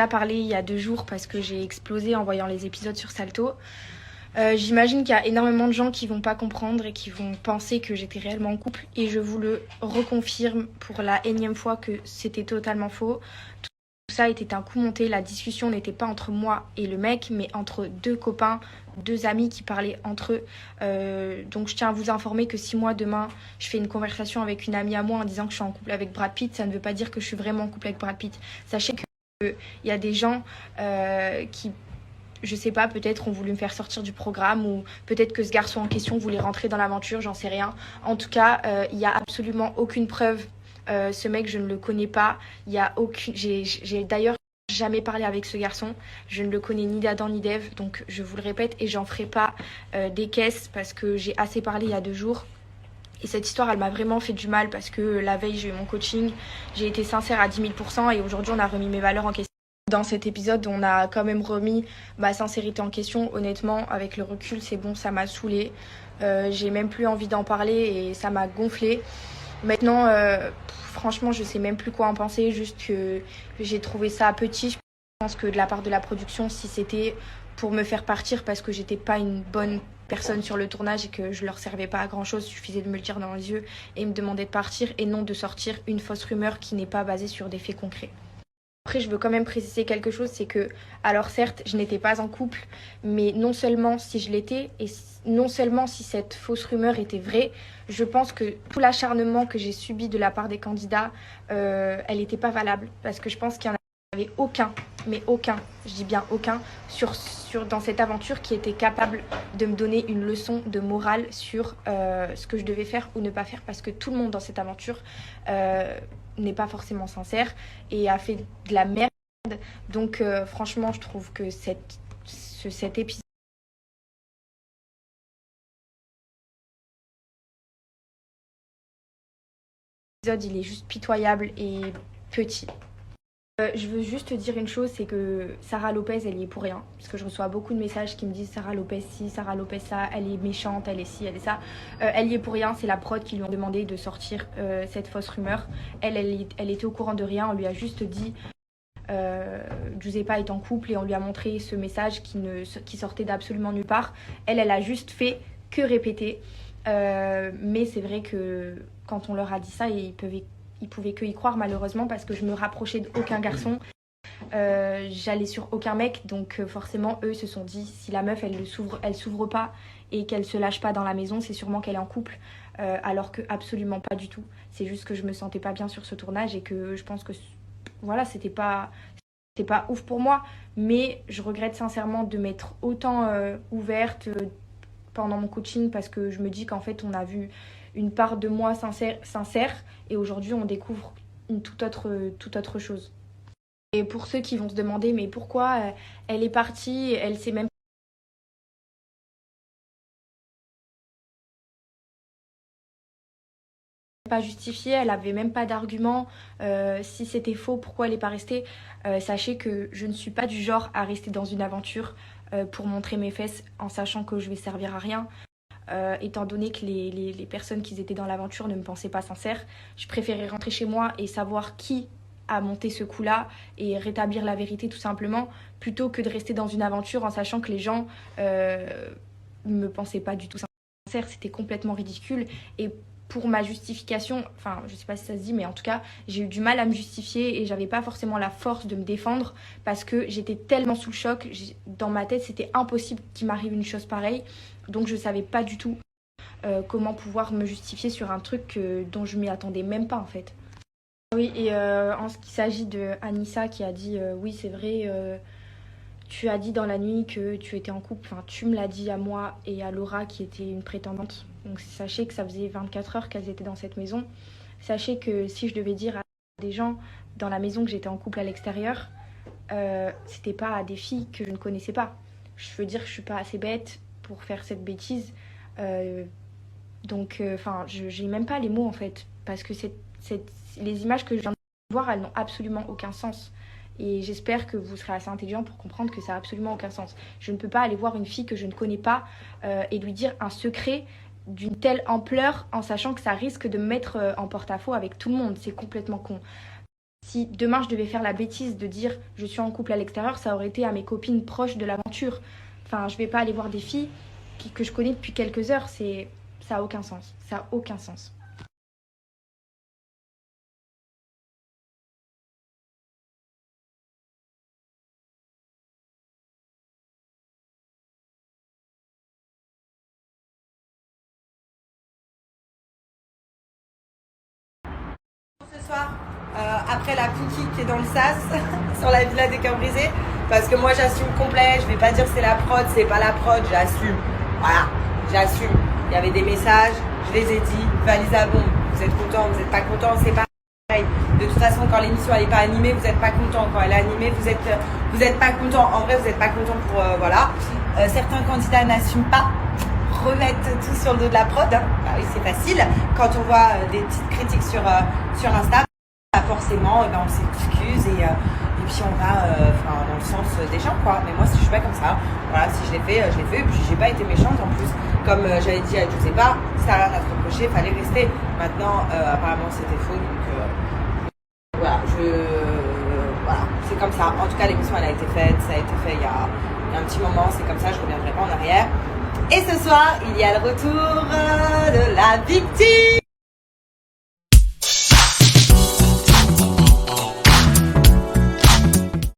déjà parlé il y a 2 jours parce que j'ai explosé en voyant les épisodes sur Salto. J'imagine qu'il y a énormément de gens qui vont pas comprendre et qui vont penser que j'étais réellement en couple. Et je vous le reconfirme pour la énième fois que c'était totalement faux. Tout ça était un coup monté. La discussion n'était pas entre moi et le mec, mais entre 2 copains, 2 amis qui parlaient entre eux. Donc je tiens à vous informer que si moi demain je fais une conversation avec une amie à moi en disant que je suis en couple avec Brad Pitt, ça ne veut pas dire que je suis vraiment en couple avec Brad Pitt. Sachez qu'il y a des gens qui, je sais pas, peut-être ont voulu me faire sortir du programme ou peut-être que ce garçon en question voulait rentrer dans l'aventure, j'en sais rien. En tout cas, il y a absolument aucune preuve. Ce mec, je ne le connais pas. Il y a aucune. J'ai d'ailleurs jamais parlé avec ce garçon. Je ne le connais ni d'Adam ni d'Ève, donc je vous le répète et j'en ferai pas des caisses parce que j'ai assez parlé il y a 2 jours. Et cette histoire, elle m'a vraiment fait du mal parce que la veille, j'ai eu mon coaching, j'ai été sincère à 10 000% et aujourd'hui, on a remis mes valeurs en question. Dans cet épisode, on a quand même remis ma sincérité en question. Honnêtement, avec le recul, c'est bon, ça m'a saoulée. J'ai même plus envie d'en parler et ça m'a gonflée. Maintenant, franchement, je sais même plus quoi en penser. Juste que j'ai trouvé ça petit. Je pense que de la part de la production, si c'était pour me faire partir parce que j'étais pas une bonne personne sur le tournage et que je leur servais pas à grand chose, il suffisait de me le dire dans les yeux et me demander de partir et non de sortir une fausse rumeur qui n'est pas basée sur des faits concrets. Après, je veux quand même préciser quelque chose, c'est que, alors certes, je n'étais pas en couple, mais non seulement si je l'étais, et non seulement si cette fausse rumeur était vraie, je pense que tout l'acharnement que j'ai subi de la part des candidats, elle n'était pas valable. Parce que je pense qu'il n'y en avait aucun, mais aucun, je dis bien aucun, dans cette aventure qui était capable de me donner une leçon de morale sur ce que je devais faire ou ne pas faire. Parce que tout le monde dans cette aventure n'est pas forcément sincère et a fait de la merde. Donc franchement, je trouve que cet épisode il est juste pitoyable et petit. Je veux juste te dire une chose, c'est que Sarah Lopez, elle y est pour rien. Parce que je reçois beaucoup de messages qui me disent Sarah Lopez ci, Sarah Lopez ça, elle est méchante, elle est ci, elle est ça. Elle y est pour rien, c'est la prod qui lui a demandé de sortir cette fausse rumeur. Elle était au courant de rien, on lui a juste dit Giuseppa est en couple et on lui a montré ce message qui sortait d'absolument nulle part. Elle a juste fait que répéter. Mais c'est vrai que quand on leur a dit ça, ils pouvaient que y croire malheureusement parce que je me rapprochais d'aucun garçon. J'allais sur aucun mec, donc forcément eux se sont dit si la meuf elle s'ouvre pas et qu'elle se lâche pas dans la maison, c'est sûrement qu'elle est en couple, alors que absolument pas du tout. C'est juste que je me sentais pas bien sur ce tournage et que je pense que voilà, c'était pas ouf pour moi, mais je regrette sincèrement de m'être autant ouverte pendant mon coaching parce que je me dis qu'en fait on a vu une part de moi sincère et aujourd'hui on découvre une toute autre chose. Et pour ceux qui vont se demander mais pourquoi elle est partie, elle s'est même pas justifiée, elle avait même pas d'argument. Si c'était faux, pourquoi elle est pas restée? Sachez que je ne suis pas du genre à rester dans une aventure pour montrer mes fesses en sachant que je vais servir à rien. Étant donné que les personnes qui étaient dans l'aventure ne me pensaient pas sincère, je préférais rentrer chez moi et savoir qui a monté ce coup-là et rétablir la vérité tout simplement, plutôt que de rester dans une aventure en sachant que les gens ne me pensaient pas du tout sincère. C'était complètement ridicule. Et pour ma justification, enfin je sais pas si ça se dit, mais en tout cas j'ai eu du mal à me justifier et j'avais pas forcément la force de me défendre parce que j'étais tellement sous le choc. Dans ma tête c'était impossible qu'il m'arrive une chose pareille, donc je savais pas du tout comment pouvoir me justifier sur un truc dont je m'y attendais même pas en fait. Oui, et en ce qui s'agit de Anissa qui a dit oui c'est vrai, tu as dit dans la nuit que tu étais en couple, enfin tu me l'as dit à moi et à Laura qui était une prétendante. Donc sachez que ça faisait 24 heures qu'elles étaient dans cette maison. Sachez que si je devais dire à des gens dans la maison que j'étais en couple à l'extérieur, c'était pas à des filles que je ne connaissais pas. Je veux dire que je suis pas assez bête pour faire cette bêtise. Donc j'ai même pas les mots en fait. Parce que les images que je viens de voir, elles n'ont absolument aucun sens. Et j'espère que vous serez assez intelligent pour comprendre que ça n'a absolument aucun sens. Je ne peux pas aller voir une fille que je ne connais pas et lui dire un secret d'une telle ampleur en sachant que ça risque de me mettre en porte-à-faux avec tout le monde. C'est complètement con. Si demain je devais faire la bêtise de dire je suis en couple à l'extérieur, ça aurait été à mes copines proches de l'aventure. Enfin, je vais pas aller voir des filles que je connais depuis quelques heures, ça a aucun sens. Ça a aucun sens. Ce soir, après la cookie qui est dans le sas sur la villa des cœurs brisés, parce que moi j'assume complet, je vais pas dire c'est la prod, c'est pas la prod, j'assume. Voilà, j'assume. Il y avait des messages, je les ai dit, valise à bombe, vous êtes content, vous n'êtes pas content, c'est pareil. De toute façon, quand l'émission elle n'est pas animée, vous n'êtes pas content. Quand elle est animée, vous êtes pas content. En vrai, vous n'êtes pas content pour voilà. Certains candidats n'assument pas, remettent tout sur le dos de la prod. Bah oui, c'est facile. Quand on voit des petites critiques sur Insta, bah forcément, on s'excuse et puis on va dans le sens des gens, quoi. Mais moi, si je suis pas comme ça, voilà, si je l'ai fait, je l'ai fait. Et puis, j'ai pas été méchante en plus. Comme j'avais dit à Giuseppa, ça n'a rien à te reprocher, fallait rester. Maintenant, apparemment, c'était faux. Donc, voilà, voilà, c'est comme ça. En tout cas, l'émission, elle a été faite. Ça a été fait il y a un petit moment. C'est comme ça, je reviendrai pas en arrière. Et ce soir, il y a le retour de la victime.